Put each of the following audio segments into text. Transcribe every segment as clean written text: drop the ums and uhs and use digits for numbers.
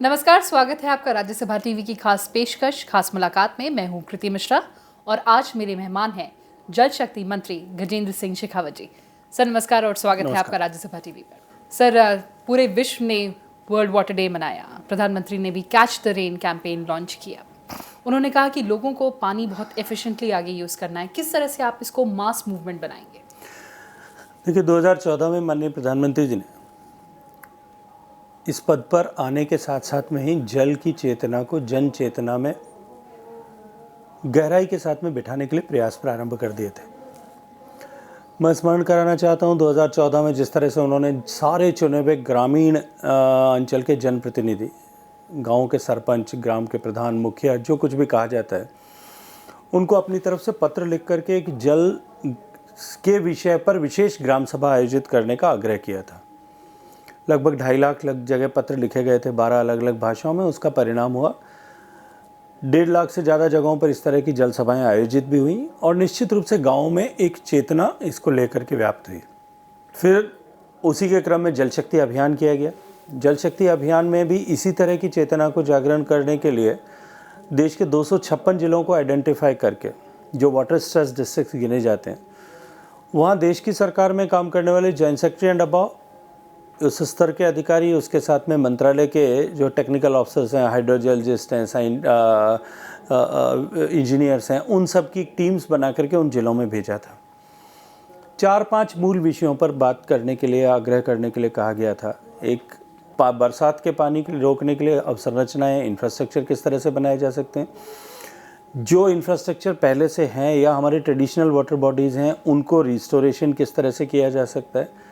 नमस्कार, स्वागत है आपका राज्यसभा टीवी की खास पेशकश खास मुलाकात में। मैं हूं कृति मिश्रा और आज मेरे मेहमान हैं जल शक्ति मंत्री गजेंद्र सिंह शेखावत जी। सर नमस्कार और स्वागत है आपका राज्यसभा टीवी पर। सर, पूरे विश्व ने वर्ल्ड वाटर डे मनाया। प्रधानमंत्री ने भी catch the rain campaign launch किया। उन्होंने कहा कि लोगों को पानी बहुत एफिशिएंटली आगे यूज़ करना है। किस तरह से आप इसको मास मूवमेंट बनाएंगे? देखिए, 2014 में माननीय प्रधानमंत्री जी ने इस पद पर आने के साथ साथ में ही जल की चेतना को जन चेतना में गहराई के साथ में बिठाने के लिए प्रयास प्रारंभ कर दिए थे। मैं स्मरण कराना चाहता हूं 2014 में जिस तरह से उन्होंने सारे चुने हुए ग्रामीण अंचल के जनप्रतिनिधि, गाँव के सरपंच, ग्राम के प्रधान, मुखिया, जो कुछ भी कहा जाता है, उनको अपनी तरफ से पत्र लिख करके एक जल के विषय पर विशेष ग्राम सभा आयोजित करने का आग्रह किया था। लगभग 2.5 लाख जगह पत्र लिखे गए थे 12 अलग अलग भाषाओं में। उसका परिणाम हुआ 1.5 लाख से ज़्यादा जगहों पर इस तरह की जल सभाएं आयोजित भी हुई और निश्चित रूप से गाँव में एक चेतना इसको लेकर के व्याप्त हुई। फिर उसी के क्रम में जल शक्ति अभियान किया गया। जल शक्ति अभियान में भी इसी तरह की चेतना को जागरण करने के लिए देश के 256 जिलों को आइडेंटिफाई करके, जो वाटर स्ट्रेस डिस्ट्रिक्ट गिने जाते हैं, वहाँ देश की सरकार में काम करने वाले जॉइंट सेक्रेटरी एंड अबव, उस स्तर के अधिकारी, उसके साथ में मंत्रालय के जो टेक्निकल ऑफिसर्स हैं, हाइड्रोजियोलॉजिस्ट हैं, इंजीनियर्स हैं, उन सब की टीम्स बना करके उन जिलों में भेजा था। 4-5 मूल विषयों पर बात करने के लिए, आग्रह करने के लिए कहा गया था। एक, बरसात के पानी को रोकने के लिए अवसंरचनाएं, इंफ्रास्ट्रक्चर किस तरह से बनाए जा सकते हैं, जो इंफ्रास्ट्रक्चर पहले से हैं या हमारे ट्रेडिशनल वाटर बॉडीज़ हैं उनको रिस्टोरेशन किस तरह से किया जा सकता है,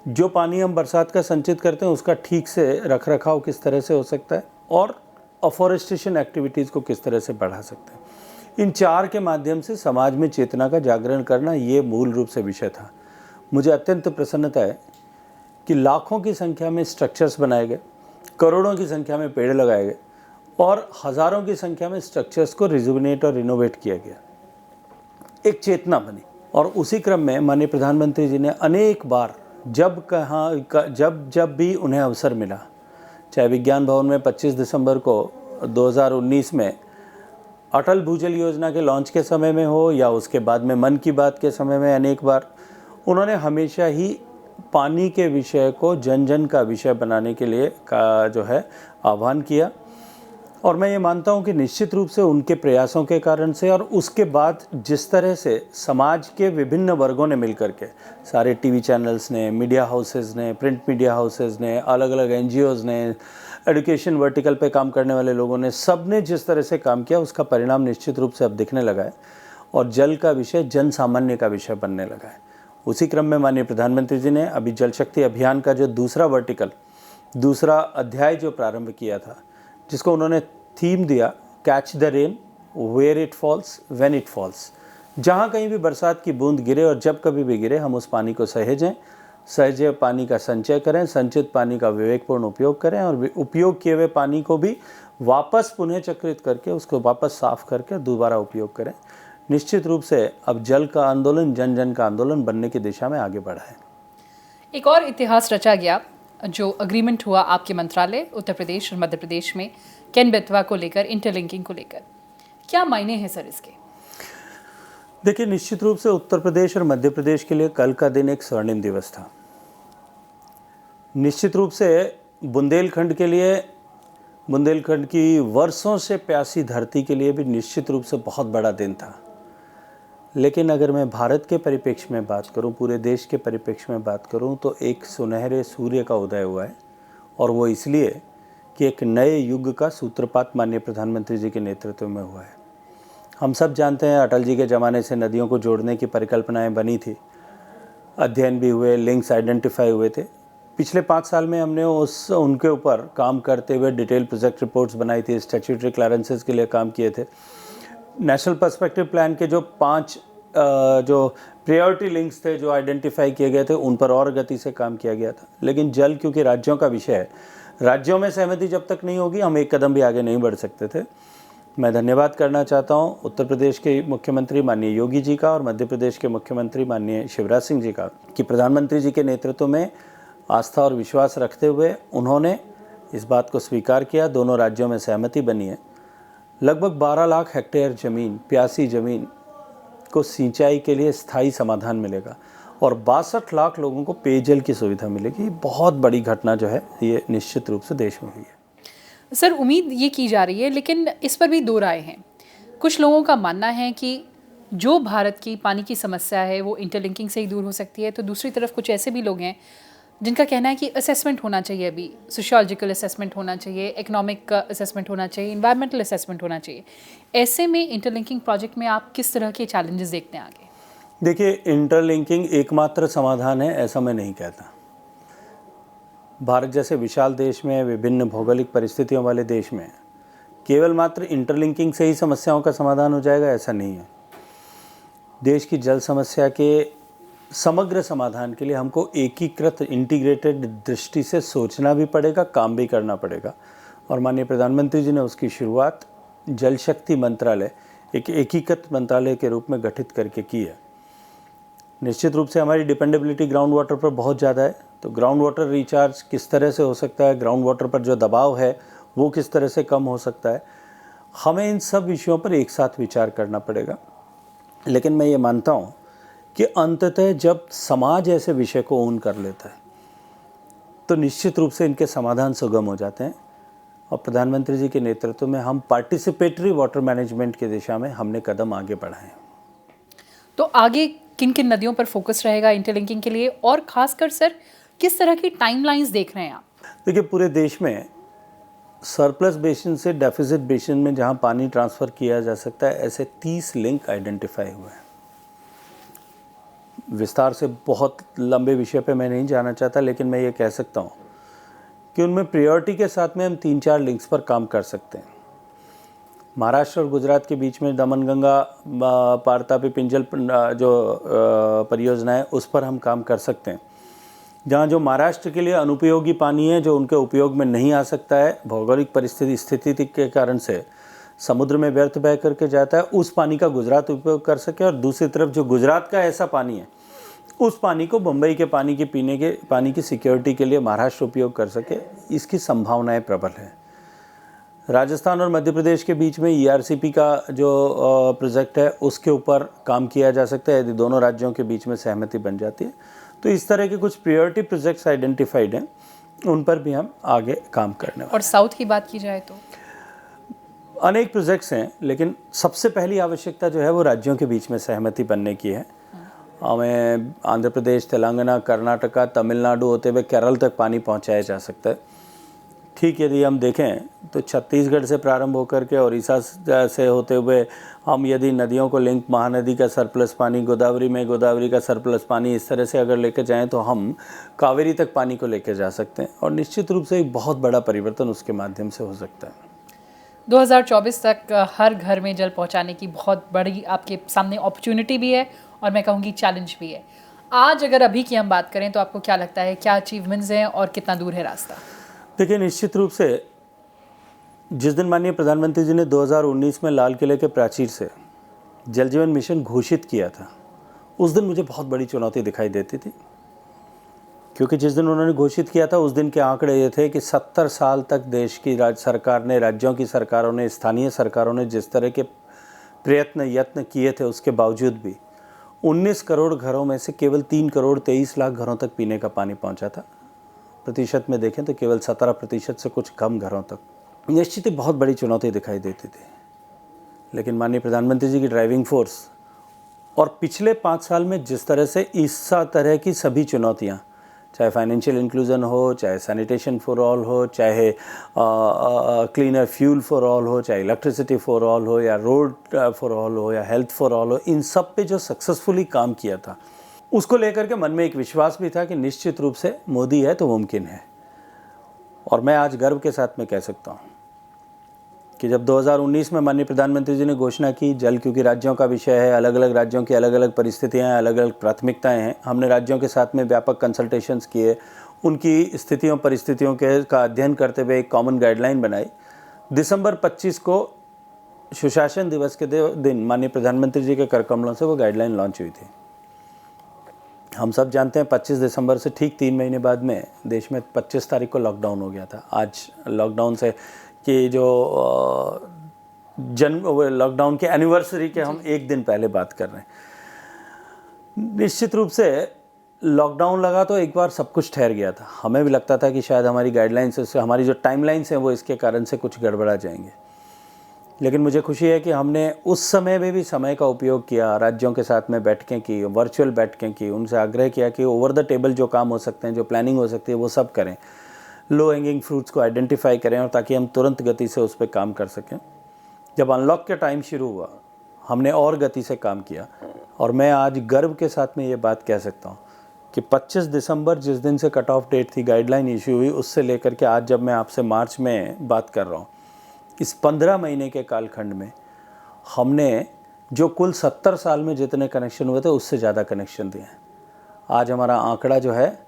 जो पानी हम बरसात का संचित करते हैं उसका ठीक से रख रखाव किस तरह से हो सकता है, और अफॉरेस्टेशन एक्टिविटीज़ को किस तरह से बढ़ा सकते हैं। इन 4 के माध्यम से समाज में चेतना का जागरण करना, ये मूल रूप से विषय था। मुझे अत्यंत प्रसन्नता है कि लाखों की संख्या में स्ट्रक्चर्स बनाए गए, करोड़ों की संख्या में पेड़ लगाए गए और हज़ारों की संख्या में स्ट्रक्चर्स को रिजुविनेट और रिनोवेट किया गया। एक चेतना बनी और उसी क्रम में माननीय प्रधानमंत्री जी ने अनेक बार जब भी उन्हें अवसर मिला, चाहे विज्ञान भवन में 25 दिसंबर को 2019 में अटल भूजल योजना के लॉन्च के समय में हो या उसके बाद में मन की बात के समय में, अनेक बार उन्होंने हमेशा ही पानी के विषय को जन जन का विषय बनाने के लिए जो है आह्वान किया। और मैं ये मानता हूँ कि निश्चित रूप से उनके प्रयासों के कारण से और उसके बाद जिस तरह से समाज के विभिन्न वर्गों ने मिलकर के, सारे टीवी चैनल्स ने, मीडिया हाउसेस ने, प्रिंट मीडिया हाउसेस ने, अलग अलग एनजीओज़ ने, एजुकेशन वर्टिकल पे काम करने वाले लोगों ने, सब ने जिस तरह से काम किया, उसका परिणाम निश्चित रूप से अब दिखने लगा है और जल का विषय जन सामान्य का विषय बनने लगा है। उसी क्रम में माननीय प्रधानमंत्री जी ने अभी जल शक्ति अभियान का जो दूसरा अध्याय जो प्रारंभ किया था, जिसको उन्होंने थीम दिया catch the rain where it falls when it falls. जहाँ कहीं भी बरसात की बूंद गिरे और जब कभी भी गिरे, हम उस पानी को सहेजें पानी का संचय करें, संचित पानी का विवेकपूर्ण उपयोग करें और उपयोग किए हुए पानी को भी वापस पुनः चक्रित करके उसको वापस साफ करके दोबारा उपयोग करें। निश्चित रूप से अब जल का आंदोलन जन जन का आंदोलन बनने की दिशा में आगे बढ़ा है। एक और इतिहास रचा गया, जो अग्रीमेंट हुआ आपके मंत्रालय उत्तर प्रदेश और मध्य प्रदेश में केन बेतवा को लेकर, इंटरलिंकिंग को लेकर, क्या मायने हैं सर इसके? देखिए, निश्चित रूप से उत्तर प्रदेश और मध्य प्रदेश के लिए कल का दिन एक स्वर्णिम दिवस था। निश्चित रूप से बुंदेलखंड के लिए, बुंदेलखंड की वर्षों से प्यासी धरती के लिए भी निश्चित रूप से बहुत बड़ा दिन था। लेकिन अगर मैं भारत के परिप्रेक्ष्य में बात करूं, पूरे देश के परिप्रेक्ष्य में बात करूं, तो एक सुनहरे सूर्य का उदय हुआ है और वो इसलिए कि एक नए युग का सूत्रपात माननीय प्रधानमंत्री जी के नेतृत्व में हुआ है। हम सब जानते हैं अटल जी के ज़माने से नदियों को जोड़ने की परिकल्पनाएं बनी थी, अध्ययन भी हुए, लिंक्स आइडेंटिफाई हुए थे। पिछले 5 साल में हमने उनके ऊपर काम करते हुए डिटेल प्रोजेक्ट रिपोर्ट्स बनाई थी, स्टैट्यूटरी क्लियरेंसेस के लिए काम किए थे। नेशनल पर्सपेक्टिव प्लान के जो 5 जो प्रायोरिटी लिंक्स थे जो आइडेंटिफाई किए गए थे, उन पर और गति से काम किया गया था। लेकिन जल क्योंकि राज्यों का विषय है, राज्यों में सहमति जब तक नहीं होगी हम एक कदम भी आगे नहीं बढ़ सकते थे। मैं धन्यवाद करना चाहता हूं उत्तर प्रदेश के मुख्यमंत्री माननीय योगी जी का और मध्य प्रदेश के मुख्यमंत्री माननीय शिवराज सिंह जी का, कि प्रधानमंत्री जी के नेतृत्व में आस्था और विश्वास रखते हुए उन्होंने इस बात को स्वीकार किया, दोनों राज्यों में सहमति बनी है। लगभग 12 लाख हेक्टेयर ज़मीन, प्यासी ज़मीन को सिंचाई के लिए स्थायी समाधान मिलेगा और 62 लाख लोगों को पेयजल की सुविधा मिलेगी। बहुत बड़ी घटना जो है ये निश्चित रूप से देश में हुई है। सर, उम्मीद ये की जा रही है, लेकिन इस पर भी दो राय हैं। कुछ लोगों का मानना है कि जो भारत की पानी की समस्या है वो इंटरलिंकिंग से ही दूर हो सकती है, तो दूसरी तरफ कुछ ऐसे भी लोग हैं जिनका कहना है कि असेसमेंट होना चाहिए, अभी सोशियोलॉजिकल असेसमेंट होना चाहिए, इकोनॉमिक असेसमेंट होना चाहिए, इन्वायरमेंटल असेसमेंट होना चाहिए। ऐसे में इंटरलिंकिंग प्रोजेक्ट में आप किस तरह के चैलेंजेस देखते हैं आगे? देखिए, इंटरलिंकिंग एकमात्र समाधान है ऐसा मैं नहीं कहता। भारत जैसे विशाल देश में, विभिन्न भौगोलिक परिस्थितियों वाले देश में केवल मात्र इंटरलिंकिंग से ही समस्याओं का समाधान हो जाएगा ऐसा नहीं है। देश की जल समस्या के समग्र समाधान के लिए हमको एकीकृत इंटीग्रेटेड दृष्टि से सोचना भी पड़ेगा, काम भी करना पड़ेगा। और माननीय प्रधानमंत्री जी ने उसकी शुरुआत जल शक्ति मंत्रालय, एक एकीकृत मंत्रालय के रूप में गठित करके की है। निश्चित रूप से हमारी डिपेंडेबिलिटी ग्राउंड वाटर पर बहुत ज़्यादा है, तो ग्राउंड वाटर रिचार्ज किस तरह से हो सकता है, ग्राउंड वाटर पर जो दबाव है वो किस तरह से कम हो सकता है, हमें इन सब विषयों पर एक साथ विचार करना पड़ेगा। लेकिन मैं ये मानता हूँ कि अंततः जब समाज ऐसे विषय को ओन कर लेता है तो निश्चित रूप से इनके समाधान सुगम हो जाते हैं। और प्रधानमंत्री जी के नेतृत्व में हम पार्टिसिपेटरी वाटर मैनेजमेंट की दिशा में हमने कदम आगे बढ़ाए हैं। तो आगे किन किन नदियों पर फोकस रहेगा इंटरलिंकिंग के लिए, और खासकर सर किस तरह की टाइमलाइंस देख रहे हैं आप? देखिए, पूरे देश में सरप्लस बेसिन से डेफिसिट बेसिन में जहां पानी ट्रांसफ़र किया जा सकता है, ऐसे 30 लिंक आइडेंटिफाई हुए हैं। विस्तार से बहुत लंबे विषय पे मैं नहीं जाना चाहता, लेकिन मैं ये कह सकता हूँ कि उनमें प्रायोरिटी के साथ में हम 3-4 लिंक्स पर काम कर सकते हैं। महाराष्ट्र और गुजरात के बीच में दमनगंगा पारतापी पिंजल जो परियोजना है उस पर हम काम कर सकते हैं। जहाँ जो महाराष्ट्र के लिए अनुपयोगी पानी है, जो उनके उपयोग में नहीं आ सकता है, भौगोलिक स्थिति के कारण से समुद्र में व्यर्थ बह करके जाता है, उस पानी का गुजरात उपयोग कर सके। और दूसरी तरफ जो गुजरात का ऐसा पानी है, उस पानी को मुंबई के पानी के पीने के पानी की सिक्योरिटी के लिए महाराष्ट्र उपयोग कर सके, इसकी संभावनाएं प्रबल है। राजस्थान और मध्य प्रदेश के बीच में ERCP का जो प्रोजेक्ट है उसके ऊपर काम किया जा सकता है, यदि दोनों राज्यों के बीच में सहमति बन जाती है। तो इस तरह के कुछ प्रायोरिटी प्रोजेक्ट्स आइडेंटिफाइड हैं, उन पर भी हम आगे काम करने वाले हैं। और साउथ की बात की जाए तो अनेक प्रोजेक्ट्स हैं, लेकिन सबसे पहली आवश्यकता जो है वो राज्यों के बीच में सहमति बनने की है। हमें आंध्र प्रदेश, तेलंगाना, कर्नाटका, तमिलनाडु होते हुए केरल तक पानी पहुंचाया जा सकता है। ठीक, यदि हम देखें तो छत्तीसगढ़ से प्रारंभ होकर के उड़ीसा से होते हुए हम यदि नदियों को लिंक, महानदी का सरप्लस पानी, गोदावरी में गोदावरी का सरप्लस पानी, इस तरह से अगर लेकर जाएं तो हम कावेरी तक पानी को लेकर जा सकते हैं और निश्चित रूप से एक बहुत बड़ा परिवर्तन उसके माध्यम से हो सकता है। 2024 तक हर घर में जल पहुंचाने की बहुत बड़ी आपके सामने अपॉर्चुनिटी भी है और मैं कहूँगी चैलेंज भी है। आज अगर अभी की हम बात करें तो आपको क्या लगता है, क्या अचीवमेंट्स हैं और कितना दूर है रास्ता? देखिए, निश्चित रूप से जिस दिन माननीय प्रधानमंत्री जी ने 2019 में लाल किले के प्राचीर से जल जीवन मिशन घोषित किया था, उस दिन मुझे बहुत बड़ी चुनौती दिखाई देती थी, क्योंकि जिस दिन उन्होंने घोषित किया था उस दिन के आंकड़े ये थे कि 70 साल तक देश की सरकार ने, राज्यों की सरकारों ने, स्थानीय सरकारों ने जिस तरह के यत्न किए थे, उसके बावजूद भी 19 करोड़ घरों में से केवल 3 करोड़ 23 लाख घरों तक पीने का पानी पहुंचा था। प्रतिशत में देखें तो केवल 17% से कुछ कम घरों तक। निश्चित ही बहुत बड़ी चुनौती दिखाई देती थी, लेकिन माननीय प्रधानमंत्री जी की ड्राइविंग फोर्स और पिछले 5 साल में जिस तरह से इस तरह की सभी चुनौतियां, चाहे फाइनेंशियल इंक्लूजन हो, चाहे सैनिटेशन फॉर ऑल हो, चाहे क्लीनर फ्यूल फॉर ऑल हो, चाहे इलेक्ट्रिसिटी फॉर ऑल हो, या रोड फॉर ऑल हो, या हेल्थ फॉर ऑल हो, इन सब पे जो सक्सेसफुली काम किया था, उसको लेकर के मन में एक विश्वास भी था कि निश्चित रूप से मोदी है तो मुमकिन है। और मैं आज गर्व के साथ में कह सकता हूँ कि जब 2019 में माननीय प्रधानमंत्री जी ने घोषणा की, जल क्योंकि राज्यों का विषय है, अलग अलग राज्यों की अलग अलग परिस्थितियाँ हैं, अलग अलग प्राथमिकताएं हैं, हमने राज्यों के साथ में व्यापक कंसल्टेशंस किए, उनकी स्थितियों परिस्थितियों का अध्ययन करते हुए एक कॉमन गाइडलाइन बनाई। दिसंबर 25 को सुशासन दिवस के दिन माननीय प्रधानमंत्री जी के कर कमलों से वो गाइडलाइन लॉन्च हुई थी। हम सब जानते हैं 25 दिसंबर से ठीक 3 महीने बाद में देश में 25 तारीख को लॉकडाउन हो गया था। आज लॉकडाउन से कि जो लॉकडाउन के एनिवर्सरी के हम एक दिन पहले बात कर रहे हैं। निश्चित रूप से लॉकडाउन लगा तो एक बार सब कुछ ठहर गया था। हमें भी लगता था कि शायद हमारी गाइडलाइंस, हमारी जो टाइमलाइंस हैं वो इसके कारण से कुछ गड़बड़ा जाएंगे। लेकिन मुझे खुशी है कि हमने उस समय में भी समय का उपयोग किया, राज्यों के साथ में बैठकें की, वर्चुअल बैठकें की, उनसे आग्रह किया कि ओवर द टेबल जो काम हो सकते हैं, जो प्लानिंग हो सकती है वो सब करें, लो हैंगिंग फ्रूट्स को आइडेंटिफाई करें और ताकि हम तुरंत गति से उस पर काम कर सकें। जब अनलॉक का टाइम शुरू हुआ हमने और गति से काम किया और मैं आज गर्व के साथ में ये बात कह सकता हूँ कि 25 दिसंबर जिस दिन से कट ऑफ डेट थी, गाइडलाइन इशू हुई, उससे लेकर के आज जब मैं आपसे मार्च में बात कर रहा हूँ, इस 15 महीने के कालखंड में हमने जो कुल 70 साल में जितने कनेक्शन हुए थे उससे ज़्यादा कनेक्शन दिए हैं। आज हमारा आंकड़ा जो है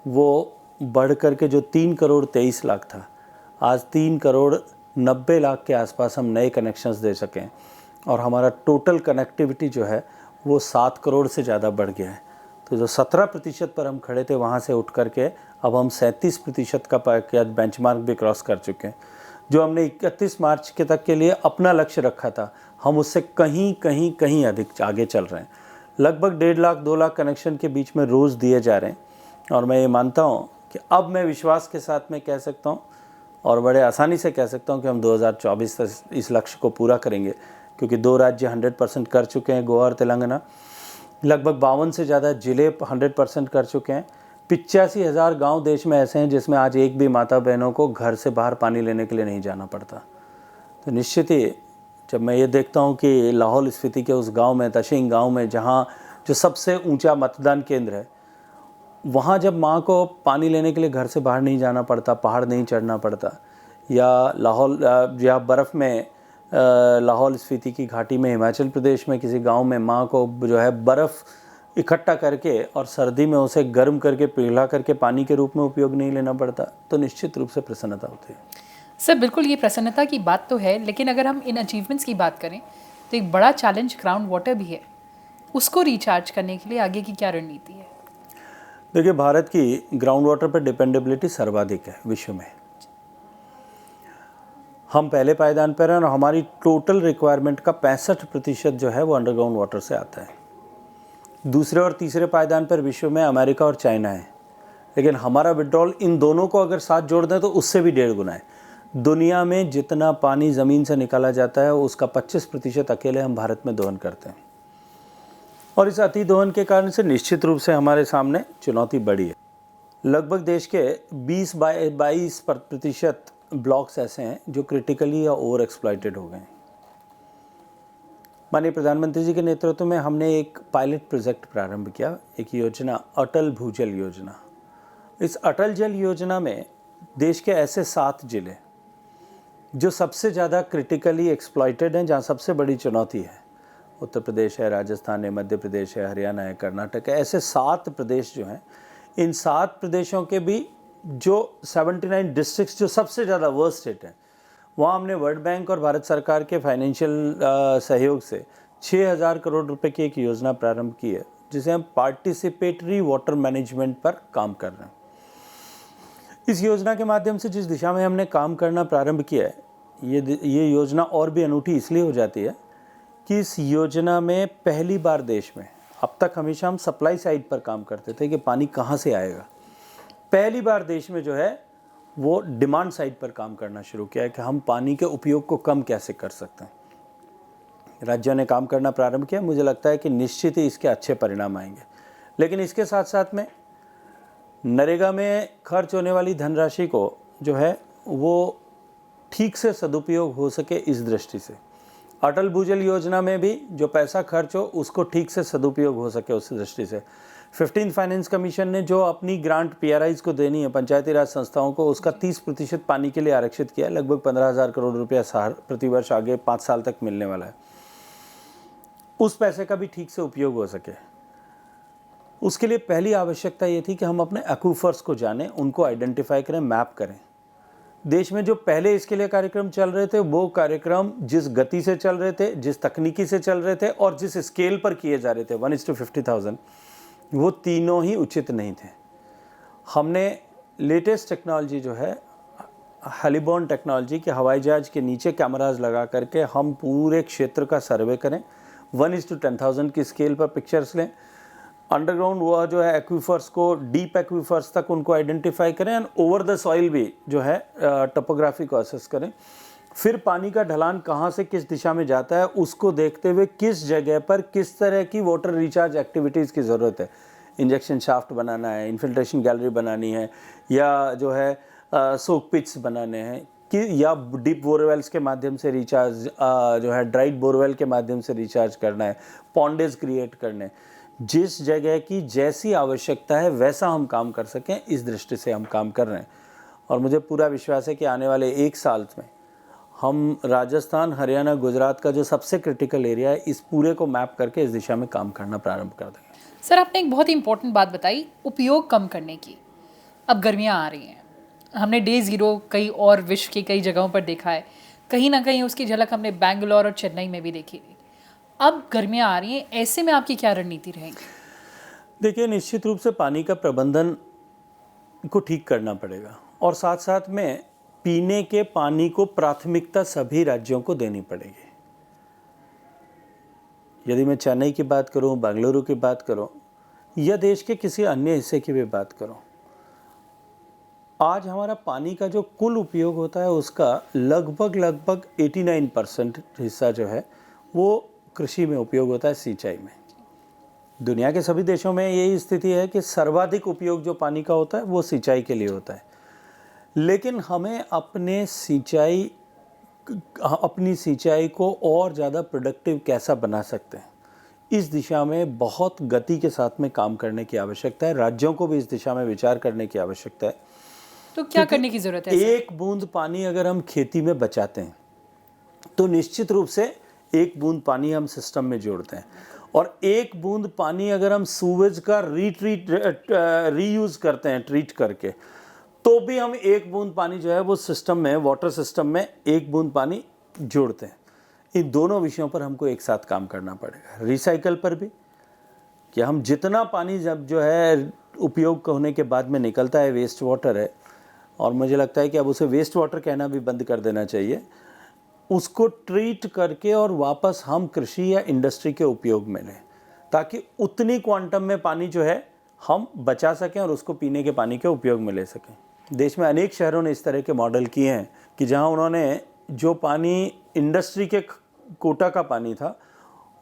वो बढ़ कर के जो 3 करोड़ 23 लाख था, आज 3 करोड़ 90 लाख के आसपास हम नए कनेक्शंस दे सकें और हमारा टोटल कनेक्टिविटी जो है वो 7 करोड़ से ज़्यादा बढ़ गया है। तो जो 17% पर हम खड़े थे वहाँ से उठ कर के अब हम 37% का बेंचमार्क भी क्रॉस कर चुके हैं। जो हमने 31 मार्च के तक के लिए अपना लक्ष्य रखा था, हम उससे कहीं अधिक आगे चल रहे हैं। लगभग 1.5 लाख 2 लाख कनेक्शन के बीच में रोज़ दिए जा रहे हैं और मैं ये मानता हूँ कि अब मैं विश्वास के साथ में कह सकता हूँ और बड़े आसानी से कह सकता हूँ कि हम 2024 तक इस लक्ष्य को पूरा करेंगे, क्योंकि 2 राज्य 100% कर चुके हैं, गोवा और तेलंगाना। लगभग 52 से ज़्यादा ज़िले 100% कर चुके हैं। 85,000 गांव देश में ऐसे हैं जिसमें आज एक भी माता बहनों को घर से बाहर पानी लेने के लिए नहीं जाना पड़ता। तो निश्चित ही जब मैं ये देखता हूँ कि लाहौल स्पीति के उस गांव में, तशिंग गांव में, जहाँ जो सबसे ऊंचा मतदान केंद्र है, वहाँ जब माँ को पानी लेने के लिए घर से बाहर नहीं जाना पड़ता, पहाड़ नहीं चढ़ना पड़ता, या लाहौल या बर्फ़ में लाहौल स्पीति की घाटी में हिमाचल प्रदेश में किसी गांव में माँ को जो है बर्फ़ इकट्ठा करके और सर्दी में उसे गर्म करके पिघला करके पानी के रूप में उपयोग नहीं लेना पड़ता, तो निश्चित रूप से प्रसन्नता होती है। सर बिल्कुल, ये प्रसन्नता की बात तो है, लेकिन अगर हम इन अचीवमेंट्स की बात करें तो एक बड़ा चैलेंज ग्राउंड वाटर भी है। उसको रिचार्ज करने के लिए आगे की क्या रणनीति है? देखिए, भारत की ग्राउंड वाटर पर डिपेंडेबिलिटी सर्वाधिक है विश्व में। हम पहले पायदान पर हैं और हमारी टोटल रिक्वायरमेंट का 65% जो है वो अंडरग्राउंड वाटर से आता है। दूसरे और तीसरे पायदान पर विश्व में अमेरिका और चाइना है, लेकिन हमारा विड्रॉल इन दोनों को अगर साथ जोड़ दें तो उससे भी 1.5 गुना है। दुनिया में जितना पानी ज़मीन से निकाला जाता है उसका 25% अकेले हम भारत में दोहन करते हैं और इस अति दोहन के कारण से निश्चित रूप से हमारे सामने चुनौती बड़ी है। लगभग देश के 20-22% ब्लॉक्स ऐसे हैं जो क्रिटिकली या ओवर एक्सप्लॉइटेड हो गए हैं। माननीय प्रधानमंत्री जी के नेतृत्व में हमने एक पायलट प्रोजेक्ट प्रारंभ किया, एक योजना, अटल भूजल योजना। इस अटल जल योजना में देश के ऐसे 7 जिले जो सबसे ज़्यादा क्रिटिकली एक्सप्लॉइटेड हैं, जहाँ सबसे बड़ी चुनौती है, उत्तर प्रदेश है, राजस्थान है, मध्य प्रदेश है, हरियाणा है, कर्नाटक है, ऐसे 7 प्रदेश जो हैं, इन 7 प्रदेशों के भी जो 79 डिस्ट्रिक्ट्स जो सबसे ज़्यादा वर्स्ट स्टेट हैं, वहाँ हमने वर्ल्ड बैंक और भारत सरकार के फाइनेंशियल सहयोग से 6,000 करोड़ रुपए की एक योजना प्रारंभ की है, जिसे हम पार्टिसिपेटरी वाटर मैनेजमेंट पर काम कर रहे हैं। इस योजना के माध्यम से जिस दिशा में हमने काम करना प्रारंभ किया है, ये योजना और भी अनूठी इसलिए हो जाती है कि इस योजना में पहली बार देश में, अब तक हमेशा हम सप्लाई साइड पर काम करते थे कि पानी कहाँ से आएगा, पहली बार देश में जो है वो डिमांड साइड पर काम करना शुरू किया है कि हम पानी के उपयोग को कम कैसे कर सकते हैं। राज्यों ने काम करना प्रारंभ किया, मुझे लगता है कि निश्चित ही इसके अच्छे परिणाम आएंगे। लेकिन इसके साथ साथ में नरेगा में खर्च होने वाली धनराशि को जो है वो ठीक से सदुपयोग हो सके, इस दृष्टि से अटल भूजल योजना में भी जो पैसा खर्च हो उसको ठीक से सदुपयोग हो सके, उस दृष्टि से 15th फाइनेंस कमीशन ने जो अपनी ग्रांट PRIs को देनी है पंचायती राज संस्थाओं को, उसका 30% पानी के लिए आरक्षित किया है। लगभग 15,000 करोड़ रुपया प्रतिवर्ष आगे 5 साल तक मिलने वाला है। उस पैसे का भी ठीक से उपयोग हो सके, उसके लिए पहली आवश्यकता ये थी कि हम अपने एक्वाफर्स को जानें, उनको आइडेंटिफाई करें, मैप करें। देश में जो पहले इसके लिए कार्यक्रम चल रहे थे, वो कार्यक्रम जिस गति से चल रहे थे, जिस तकनीकी से चल रहे थे और जिस स्केल पर किए जा रहे थे, 1:50,000, वो तीनों ही उचित नहीं थे। हमने लेटेस्ट टेक्नोलॉजी जो है हेलीबॉर्न टेक्नोलॉजी के हवाई जहाज के नीचे कैमराज लगा करके हम पूरे क्षेत्र का सर्वे करें, 1:10,000 की स्केल पर पिक्चर्स लें, अंडरग्राउंड वो जो है एक्वीफर्स को, डीप एक्वीफर्स तक उनको आइडेंटिफाई करें एंड ओवर द सॉइल भी जो है टोपोग्राफी को असेस करें। फिर पानी का ढलान कहाँ से किस दिशा में जाता है उसको देखते हुए किस जगह पर किस तरह की वाटर रिचार्ज एक्टिविटीज़ की ज़रूरत है, इंजेक्शन शाफ्ट बनाना है, इन्फिल्ट्रेशन गैलरी बनानी है, या जो है सोक पिट्स बनाने हैं कि या डीप बोरवेल्स के माध्यम से रिचार्ज जो है ड्राइड बोरवेल के माध्यम से रिचार्ज करना है, पॉन्डेज क्रिएट करने हैं। जिस जगह की जैसी आवश्यकता है वैसा हम काम कर सकें, इस दृष्टि से हम काम कर रहे हैं। और मुझे पूरा विश्वास है कि आने वाले 1 साल में हम राजस्थान, हरियाणा, गुजरात का जो सबसे क्रिटिकल एरिया है इस पूरे को मैप करके इस दिशा में काम करना प्रारंभ कर देंगे। सर, आपने एक बहुत ही इंपॉर्टेंट बात बताई, उपयोग कम करने की। अब गर्मियाँ आ रही हैं, हमने डे ज़ीरो कई और विश्व की कई जगहों पर देखा है, कहीं ना कहीं उसकी झलक हमने बेंगलोर और चेन्नई में भी देखी थी। अब गर्मियाँ आ रही हैं, ऐसे में आपकी क्या रणनीति रहेगी? देखिए, निश्चित रूप से पानी का प्रबंधन को ठीक करना पड़ेगा और साथ साथ में पीने के पानी को प्राथमिकता सभी राज्यों को देनी पड़ेगी। यदि मैं चेन्नई की बात करूं, बेंगलुरु की बात करूं या देश के किसी अन्य हिस्से की भी बात करूं, आज हमारा पानी का जो कुल उपयोग होता है उसका लगभग 89% हिस्सा जो है वो कृषि में उपयोग होता है, सिंचाई में। दुनिया के सभी देशों में यही स्थिति है कि सर्वाधिक उपयोग जो पानी का होता है वो सिंचाई के लिए होता है। लेकिन हमें अपनी सिंचाई को और ज़्यादा प्रोडक्टिव कैसा बना सकते हैं, इस दिशा में बहुत गति के साथ में काम करने की आवश्यकता है। राज्यों को भी इस दिशा में विचार करने की आवश्यकता है। तो क्या करने की ज़रूरत है? एक बूंद पानी अगर हम खेती में बचाते हैं तो निश्चित रूप से एक बूंद पानी हम सिस्टम में जोड़ते हैं, और एक बूंद पानी अगर हम सूवेज का रीयूज करते हैं ट्रीट करके, तो भी हम एक बूंद पानी जो है वो सिस्टम में, वाटर सिस्टम में एक बूंद पानी जोड़ते हैं। इन दोनों विषयों पर हमको एक साथ काम करना पड़ेगा। रिसाइकल पर भी, कि हम जितना पानी जब जो है उपयोग होने के बाद में निकलता है वेस्ट वाटर है, और मुझे लगता है कि अब उसे वेस्ट वाटर कहना भी बंद कर देना चाहिए, उसको ट्रीट करके और वापस हम कृषि या इंडस्ट्री के उपयोग में लें, ताकि उतनी क्वांटम में पानी जो है हम बचा सकें और उसको पीने के पानी के उपयोग में ले सकें। देश में अनेक शहरों ने इस तरह के मॉडल किए हैं कि जहां उन्होंने जो पानी इंडस्ट्री के कोटा का पानी था,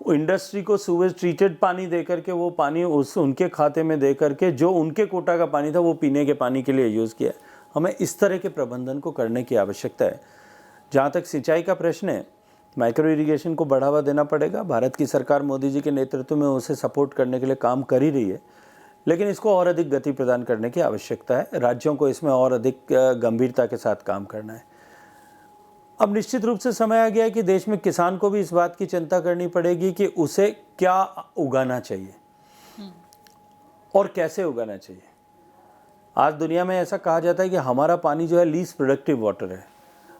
वो इंडस्ट्री को सूवेज ट्रीटेड पानी दे करके वो पानी उनके खाते में दे करके जो उनके कोटा का पानी था वो पीने के पानी के लिए यूज़ किया। हमें इस तरह के प्रबंधन को करने की आवश्यकता है। जहाँ तक सिंचाई का प्रश्न है, माइक्रो इरिगेशन को बढ़ावा देना पड़ेगा। भारत की सरकार मोदी जी के नेतृत्व में उसे सपोर्ट करने के लिए काम कर ही रही है, लेकिन इसको और अधिक गति प्रदान करने की आवश्यकता है। राज्यों को इसमें और अधिक गंभीरता के साथ काम करना है। अब निश्चित रूप से समय आ गया है कि देश में किसान को भी इस बात की चिंता करनी पड़ेगी कि उसे क्या उगाना चाहिए और कैसे उगाना चाहिए। आज दुनिया में ऐसा कहा जाता है कि हमारा पानी जो है लीस्ट प्रोडक्टिव वाटर है।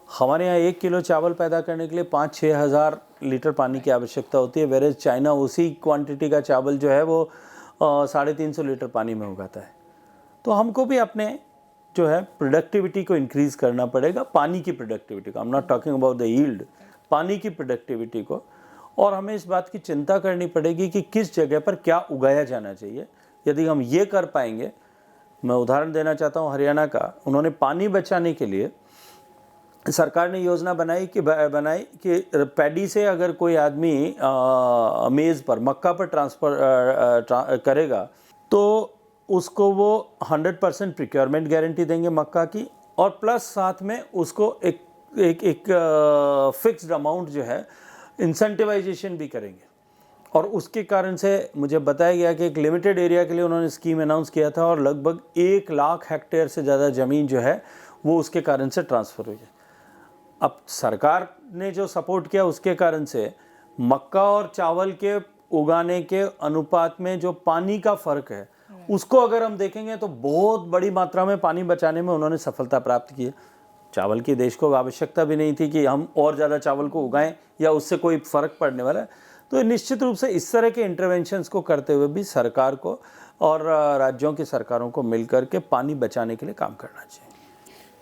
हमारे यहाँ 1 किलो चावल पैदा करने के लिए 5-6 हज़ार लीटर पानी की आवश्यकता होती है, वेरेज चाइना उसी क्वांटिटी का चावल जो है वो 350 लीटर पानी में उगाता है। तो हमको भी अपने जो है प्रोडक्टिविटी को इंक्रीज करना पड़ेगा, पानी की प्रोडक्टिविटी को। I am not talking about the yield, पानी की प्रोडक्टिविटी को। और हमें इस बात की चिंता करनी पड़ेगी कि किस जगह पर क्या उगाया जाना चाहिए। यदि हम ये कर पाएंगे, मैं उदाहरण देना चाहता हूँ हरियाणा का। उन्होंने पानी बचाने के लिए सरकार ने योजना बनाई कि पैडी से अगर कोई आदमी मेज़ पर, मक्का पर ट्रांसफ़र करेगा तो उसको वो 100% प्रिक्योरमेंट गारंटी देंगे मक्का की, और प्लस साथ में उसको एक फिक्स्ड अमाउंट जो है इंसेंटिवाइजेशन भी करेंगे। और उसके कारण से मुझे बताया गया कि एक लिमिटेड एरिया के लिए उन्होंने स्कीम अनाउंस किया था, और लगभग 1 लाख हेक्टेयर से ज़्यादा ज़मीन जो है वो उसके कारण से ट्रांसफ़र हुई है। अब सरकार ने जो सपोर्ट किया उसके कारण से मक्का और चावल के उगाने के अनुपात में जो पानी का फ़र्क है उसको अगर हम देखेंगे तो बहुत बड़ी मात्रा में पानी बचाने में उन्होंने सफलता प्राप्त की है। चावल की देश को आवश्यकता भी नहीं थी कि हम और ज़्यादा चावल को उगाएं या उससे कोई फ़र्क पड़ने वाला है। तो निश्चित रूप से इस तरह के इंटरवेंशंस को करते हुए भी सरकार को और राज्यों की सरकारों को मिलकर के पानी बचाने के लिए काम करना चाहिए।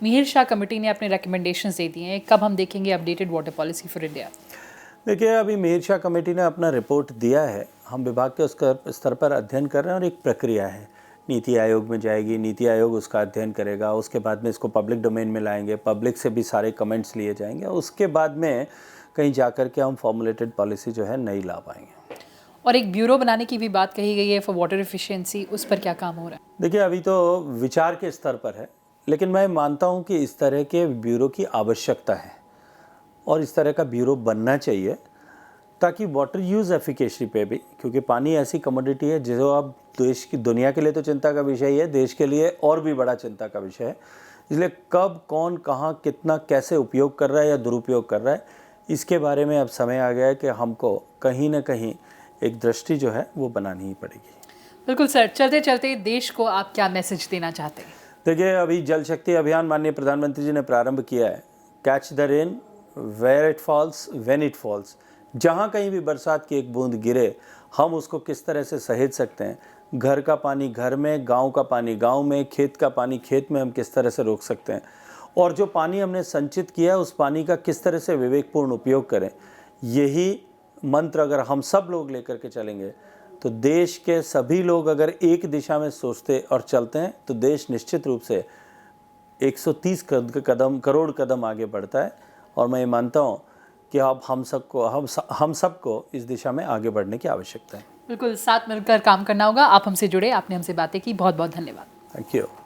मिहिर शाह कमेटी ने अपने रिकमेंडेशंस दे दिए हैं, कब हम देखेंगे updated water policy for India? देखिए, अभी मिहिर शाह कमेटी ने अपना रिपोर्ट दिया है, हम विभाग के उसका स्तर पर अध्ययन कर रहे हैं और एक प्रक्रिया है, नीति आयोग में जाएगी, नीति आयोग उसका अध्ययन करेगा, उसके बाद में इसको पब्लिक डोमेन में लाएंगे, पब्लिक से भी सारे कमेंट्स लिए जाएंगे, उसके बाद में कहीं जाकर के हम फॉर्मुलेटेड पॉलिसी जो है नहीं ला पाएंगे। और एक ब्यूरो बनाने की भी बात कही गई है फॉर वाटर एफिशिएंसी, उस पर क्या काम हो रहा है? देखिए, अभी तो विचार के स्तर पर है, लेकिन मैं मानता हूँ कि इस तरह के ब्यूरो की आवश्यकता है और इस तरह का ब्यूरो बनना चाहिए ताकि वाटर यूज़ एफिकेसी पे भी, क्योंकि पानी ऐसी कमोडिटी है जो अब देश की दुनिया के लिए तो चिंता का विषय ही है, देश के लिए और भी बड़ा चिंता का विषय है। इसलिए कब कौन कहाँ कितना कैसे उपयोग कर रहा है या दुरुपयोग कर रहा है, इसके बारे में अब समय आ गया है कि हमको कहीं ना कहीं एक दृष्टि जो है वो बनानी ही पड़ेगी। बिल्कुल सर, चलते चलते देश को आप क्या मैसेज देना चाहते हैं? देखिए, अभी जल शक्ति अभियान माननीय प्रधानमंत्री जी ने प्रारंभ किया है। Catch the rain where it falls when it falls. जहाँ कहीं भी बरसात की एक बूंद गिरे, हम उसको किस तरह से सहेज सकते हैं, घर का पानी घर में, गांव का पानी गांव में, खेत का पानी खेत में हम किस तरह से रोक सकते हैं, और जो पानी हमने संचित किया है उस पानी का किस तरह से विवेकपूर्ण उपयोग करें। यही मंत्र अगर हम सब लोग लेकर के चलेंगे तो देश के सभी लोग अगर एक दिशा में सोचते और चलते हैं तो देश निश्चित रूप से 130 करोड़ कदम आगे बढ़ता है। और मैं ये मानता हूँ कि अब हम सबको इस दिशा में आगे बढ़ने की आवश्यकता है। बिल्कुल, साथ मिलकर काम करना होगा। आप हमसे जुड़े, आपने हमसे बातें की, बहुत बहुत धन्यवाद। Thank you.